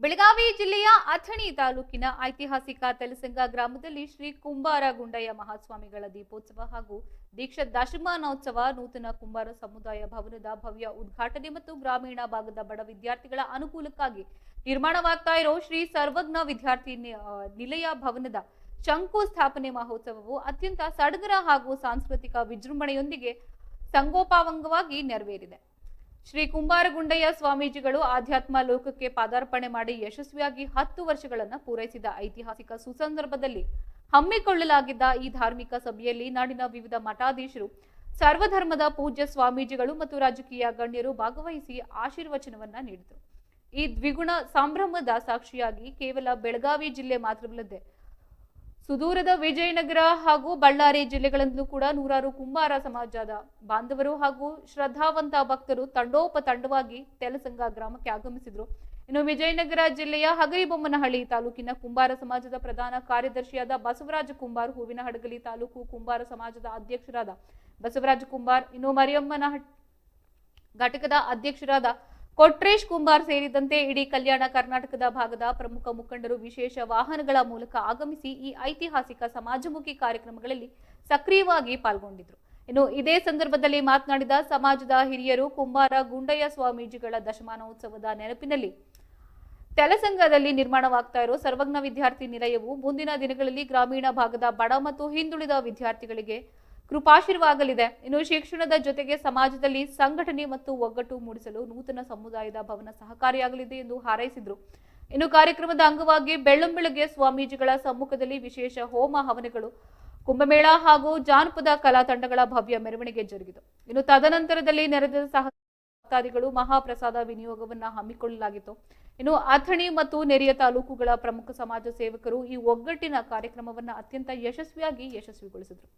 ಬೆಳಗಾವಿ ಜಿಲ್ಲೆಯ ಅಥಣಿ ತಾಲೂಕಿನ ಐತಿಹಾಸಿಕ ತೆಲಸಂಗ ಗ್ರಾಮದಲ್ಲಿ ಶ್ರೀ ಕುಂಬಾರ ಗುಂಡಯ್ಯ ಮಹಾಸ್ವಾಮಿಗಳ ದೀಪೋತ್ಸವ ಹಾಗೂ ದೀಕ್ಷಾ ದಶಮಾನೋತ್ಸವ ನೂತನ ಕುಂಬಾರ ಸಮುದಾಯ ಭವನದ ಭವ್ಯ ಉದ್ಘಾಟನೆ ಮತ್ತು ಗ್ರಾಮೀಣ ಭಾಗದ ಬಡ ವಿದ್ಯಾರ್ಥಿಗಳ ಅನುಕೂಲಕ್ಕಾಗಿ ನಿರ್ಮಾಣವಾಗ್ತಾ ಇರೋ ಶ್ರೀ ಸರ್ವಜ್ಞ ವಿದ್ಯಾರ್ಥಿ ನಿಲಯ ಭವನದ ಶಂಕು ಸ್ಥಾಪನೆ ಮಹೋತ್ಸವವು ಅತ್ಯಂತ ಸಡಗರ ಹಾಗೂ ಸಾಂಸ್ಕೃತಿಕ ವಿಜೃಂಭಣೆಯೊಂದಿಗೆ ಸಂಗೋಪಾವಂಗವಾಗಿ ನೆರವೇರಿದೆ. ಶ್ರೀ ಕುಂಬಾರ ಗುಂಡಯ್ಯ ಸ್ವಾಮೀಜಿಗಳು ಆಧ್ಯಾತ್ಮ ಲೋಕಕ್ಕೆ ಪಾದಾರ್ಪಣೆ ಮಾಡಿ ಯಶಸ್ವಿಯಾಗಿ 10 ವರ್ಷಗಳನ್ನು ಪೂರೈಸಿದ ಐತಿಹಾಸಿಕ ಸುಸಂದರ್ಭದಲ್ಲಿ ಹಮ್ಮಿಕೊಳ್ಳಲಾಗಿದ್ದ ಈ ಧಾರ್ಮಿಕ ಸಭೆಯಲ್ಲಿ ನಾಡಿನ ವಿವಿಧ ಮಠಾಧೀಶರು, ಸರ್ವಧರ್ಮದ ಪೂಜ್ಯ ಸ್ವಾಮೀಜಿಗಳು ಮತ್ತು ರಾಜಕೀಯ ಗಣ್ಯರು ಭಾಗವಹಿಸಿ ಆಶೀರ್ವಚನವನ್ನ ನೀಡಿದರು. ಈ ದ್ವಿಗುಣ ಸಂಭ್ರಮದ ಸಾಕ್ಷಿಯಾಗಿ ಕೇವಲ ಬೆಳಗಾವಿ ಜಿಲ್ಲೆ ಮಾತ್ರವಲ್ಲದೆ ಸುದೂರದ ವಿಜಯನಗರ ಹಾಗೂ ಬಳ್ಳಾರಿ ಜಿಲ್ಲೆಗಳಲ್ಲೂ ಕೂಡ ನೂರಾರು ಕುಂಬಾರ ಸಮಾಜದ ಬಾಂಧವರು ಹಾಗೂ ಶ್ರದ್ಧಾವಂತ ಭಕ್ತರು ತಂಡೋಪತಂಡವಾಗಿ ತೆಲಸಂಗ ಗ್ರಾಮಕ್ಕೆ ಆಗಮಿಸಿದ್ರು. ಇನ್ನು ವಿಜಯನಗರ ಜಿಲ್ಲೆಯ ಹಗರಿಬೊಮ್ಮನಹಳ್ಳಿ ತಾಲೂಕಿನ ಕುಂಬಾರ ಸಮಾಜದ ಪ್ರಧಾನ ಕಾರ್ಯದರ್ಶಿಯಾದ ಬಸವರಾಜ ಕುಂಬಾರ್, ಹೂವಿನಹಡಗಲಿ ತಾಲೂಕು ಕುಂಬಾರ ಸಮಾಜದ ಅಧ್ಯಕ್ಷರಾದ ಬಸವರಾಜ ಕುಂಬಾರ್, ಇನ್ನು ಮರಿಯಮ್ಮನ ಘಟಕದ ಅಧ್ಯಕ್ಷರಾದ ಕೊಟ್ರೇಶ್ ಕುಂಬಾರ್ ಸೇರಿದಂತೆ ಇಡೀ ಕಲ್ಯಾಣ ಕರ್ನಾಟಕದ ಭಾಗದ ಪ್ರಮುಖ ಮುಖಂಡರು ವಿಶೇಷ ವಾಹನಗಳ ಮೂಲಕ ಆಗಮಿಸಿ ಈ ಐತಿಹಾಸಿಕ ಸಮಾಜಮುಖಿ ಕಾರ್ಯಕ್ರಮಗಳಲ್ಲಿ ಸಕ್ರಿಯವಾಗಿ ಪಾಲ್ಗೊಂಡಿದ್ರು. ಇನ್ನು ಇದೇ ಸಂದರ್ಭದಲ್ಲಿ ಮಾತನಾಡಿದ ಸಮಾಜದ ಹಿರಿಯರು, ಕುಂಬಾರ ಗುಂಡಯ್ಯ ಸ್ವಾಮೀಜಿಗಳ ದಶಮಾನೋತ್ಸವದ ನೆನಪಿನಲ್ಲಿ ತೆಲಸಂಗದಲ್ಲಿ ನಿರ್ಮಾಣವಾಗ್ತಾ ಇರೋ ಸರ್ವಜ್ಞ ವಿದ್ಯಾರ್ಥಿ ನಿಲಯವು ಮುಂದಿನ ದಿನಗಳಲ್ಲಿ ಗ್ರಾಮೀಣ ಭಾಗದ ಬಡ ಮತ್ತು ಹಿಂದುಳಿದ ವಿದ್ಯಾರ್ಥಿಗಳಿಗೆ ಕೃಪಾಶೀರ್ವಾಗಲಿದೆ. ಇನ್ನು ಶಿಕ್ಷಣದ ಜೊತೆಗೆ ಸಮಾಜದಲ್ಲಿ ಸಂಘಟನೆ ಮತ್ತು ಒಗ್ಗಟ್ಟು ಮೂಡಿಸಲು ನೂತನ ಸಮುದಾಯದ ಭವನ ಸಹಕಾರಿಯಾಗಲಿದೆ ಎಂದು ಹಾರೈಸಿದ್ರು. ಇನ್ನು ಕಾರ್ಯಕ್ರಮದ ಅಂಗವಾಗಿ ಬೆಳ್ಳಂಬೆಳಗ್ಗೆ ಸ್ವಾಮೀಜಿಗಳ ಸಮ್ಮುಖದಲ್ಲಿ ವಿಶೇಷ ಹೋಮ ಹವನಗಳು, ಕುಂಭಮೇಳ ಹಾಗೂ ಜಾನಪದ ಕಲಾ ತಂಡಗಳ ಭವ್ಯ ಮೆರವಣಿಗೆ ಜರುಗಿತು. ಇನ್ನು ತದನಂತರದಲ್ಲಿ ನೆರೆದ ಭಕ್ತಾದಿಗಳು ಮಹಾಪ್ರಸಾದ ವಿನಿಯೋಗವನ್ನ ಹಮ್ಮಿಕೊಳ್ಳಲಾಗಿತ್ತು. ಇನ್ನು ಅಥಣಿ ಮತ್ತು ನೆರೆಯ ತಾಲೂಕುಗಳ ಪ್ರಮುಖ ಸಮಾಜ ಸೇವಕರು ಈ ಒಗ್ಗಟ್ಟಿನ ಕಾರ್ಯಕ್ರಮವನ್ನ ಅತ್ಯಂತ ಯಶಸ್ವಿಗೊಳಿಸಿದರು.